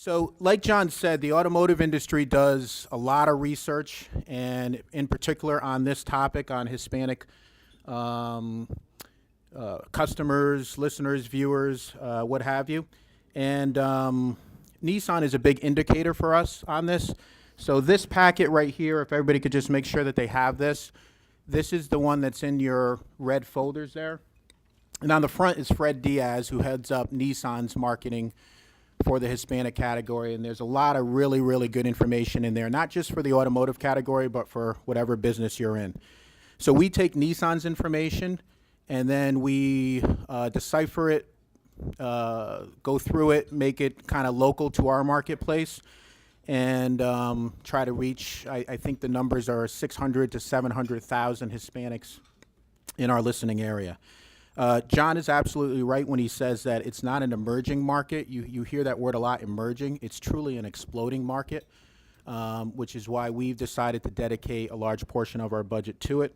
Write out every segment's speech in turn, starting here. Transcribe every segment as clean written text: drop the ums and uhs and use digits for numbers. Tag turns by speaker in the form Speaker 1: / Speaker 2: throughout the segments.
Speaker 1: So, like John said, the automotive industry does a lot of research, and in particular on this topic, on Hispanic um, customers, listeners, viewers, what have you. And Nissan is a big indicator for us on this. So, this packet right here, if everybody could just make sure that they have this, this is the one that's in your red folders there. And on the front is Fred Diaz, who heads up Nissan's marketing for the Hispanic category. And there's a lot of really, really good information in there, not just for the automotive category, but for whatever business you're in. So we take Nissan's information and then we decipher it, go through it, make it kind of local to our marketplace, and try to reach, I think the numbers are 600 to 700,000 Hispanics in our listening area. John is absolutely right when he says that it's not an emerging market. You hear that word a lot, emerging. It's truly an exploding market, which is why we've decided to dedicate a large portion of our budget to it.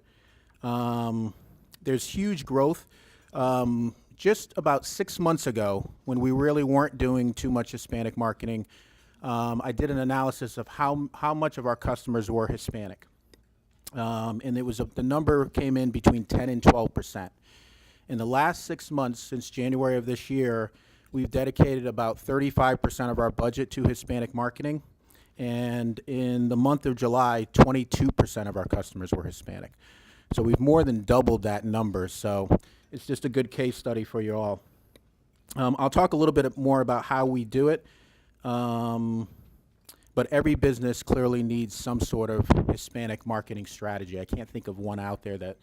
Speaker 1: There's huge growth. Just about 6 months ago, when we really weren't doing too much Hispanic marketing, I did an analysis of how much of our customers were Hispanic. And it was the number came in between 10 and 12%. In the last 6 months, since January of this year, we've dedicated about 35% of our budget to Hispanic marketing. And in the month of July, 22% of our customers were Hispanic. So we've more than doubled that number. So it's just a good case study for you all. I'll talk a little bit more about how we do it. But every business clearly needs some sort of Hispanic marketing strategy. I can't think of one out there that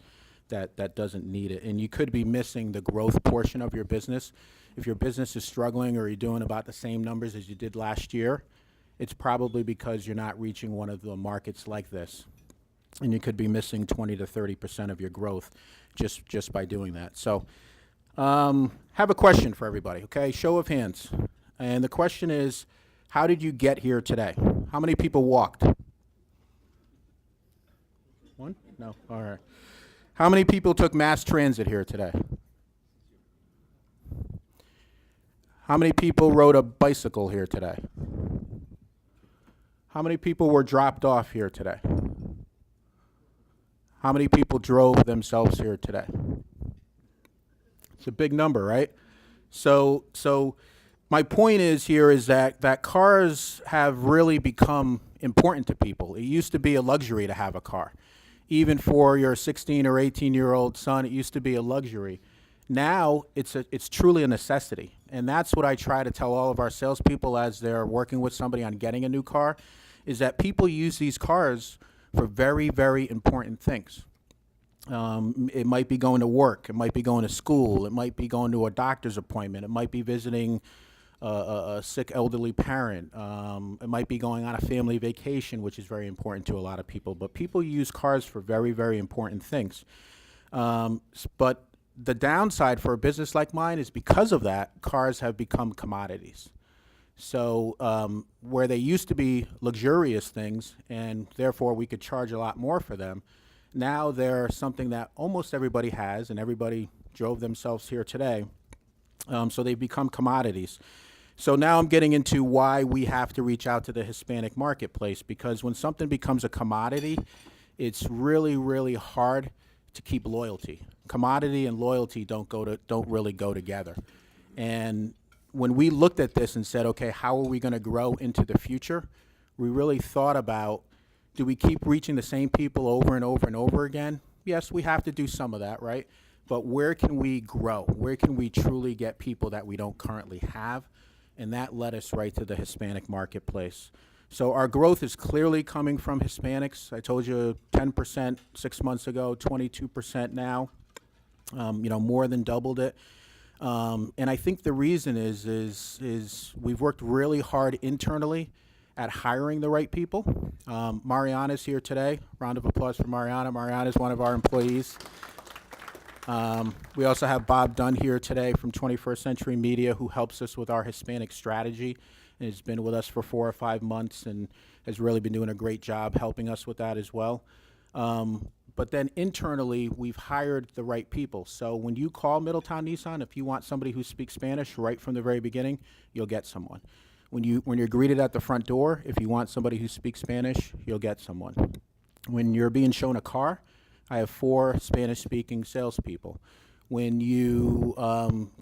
Speaker 1: doesn't need it. And you could be missing the growth portion of your business. If your business is struggling or you're doing about the same numbers as you did last year, it's probably because you're not reaching one of the markets like this. And you could be missing 20 to 30% of your growth just by doing that. So have a question for everybody, okay? Show of hands. And the question is, how did you get here today? How many people walked? One? No? All right. How many people took mass transit here today? How many people rode a bicycle here today? How many people were dropped off here today? How many people drove themselves here today? It's a big number, right? So my point is that cars have really become important to people. It used to be a luxury to have a car. Even for your 16 or 18-year-old son, it used to be a luxury. Now it's truly a necessity. And that's what I try to tell all of our salespeople as they're working with somebody on getting a new car, is that people use these cars for very, very important things. It might be going to work. It might be going to school. It might be going to a doctor's appointment. It might be visiting a sick elderly parent. It might be going on a family vacation, which is very important to a lot of people. But people use cars for very, very important things. But the downside for a business like mine is because of that, cars have become commodities. So where they used to be luxurious things, and therefore we could charge a lot more for them, now they're something that almost everybody has, and everybody drove themselves here today. So they've become commodities. So now I'm getting into why we have to reach out to the Hispanic marketplace, because when something becomes a commodity, it's really, really hard to keep loyalty. Commodity and loyalty don't really go together. And when we looked at this and said, okay, how are we going to grow into the future? We really thought about, do we keep reaching the same people over and over and over again? Yes, we have to do some of that, right? But where can we grow? Where can we truly get people that we don't currently have? And that led us right to the Hispanic marketplace. So our growth is clearly coming from Hispanics. I told you 10% 6 months ago, 22% now. More than doubled it. And I think the reason is we've worked really hard internally at hiring the right people. Mariana's here today. Round of applause for Mariana. Mariana's one of our employees. We also have Bob Dunn here today from 21st Century Media, who helps us with our Hispanic strategy and has been with us for 4 or 5 months and has really been doing a great job helping us with that as well. But then internally, we've hired the right people. So when you call Middletown Nissan, if you want somebody who speaks Spanish right from the very beginning, you'll get someone. When you're greeted at the front door, if you want somebody who speaks Spanish, you'll get someone. When you're being shown a car, I have 4 Spanish-speaking salespeople. When you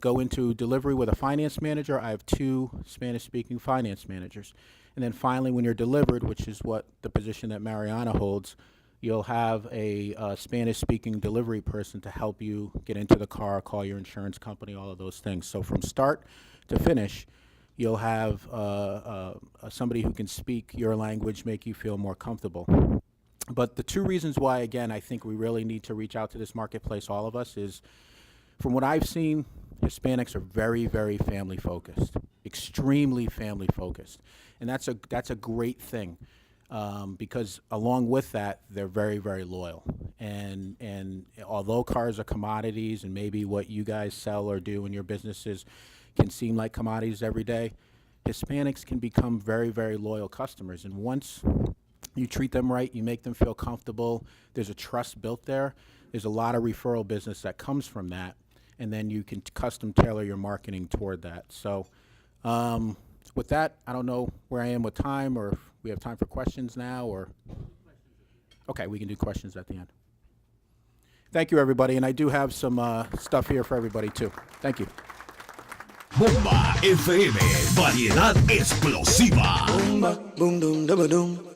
Speaker 1: go into delivery with a finance manager, I have 2 Spanish-speaking finance managers. And then finally, when you're delivered, which is what the position that Mariana holds, you'll have a Spanish-speaking delivery person to help you get into the car, call your insurance company, all of those things. So from start to finish, you'll have somebody who can speak your language, make you feel more comfortable. But the 2 reasons why, again, I think we really need to reach out to this marketplace, all of us, is from what I've seen, Hispanics are very, very family focused, extremely family focused. And that's a great thing, because along with that, they're very, very loyal. And although cars are commodities, and maybe what you guys sell or do in your businesses can seem like commodities every day, Hispanics can become very, very loyal customers. And once you treat them right, you make them feel comfortable, there's a trust built there, there's a lot of referral business that comes from that, and then you can custom tailor your marketing toward that. So with that, I don't know where I am with time, or if we have time for questions now, or okay, we can do questions at the end. Thank you, everybody, and I do have some stuff here for everybody too. Thank you.
Speaker 2: Bomba FM, variedad explosiva.
Speaker 3: Bomba, boom, boom, boom, boom.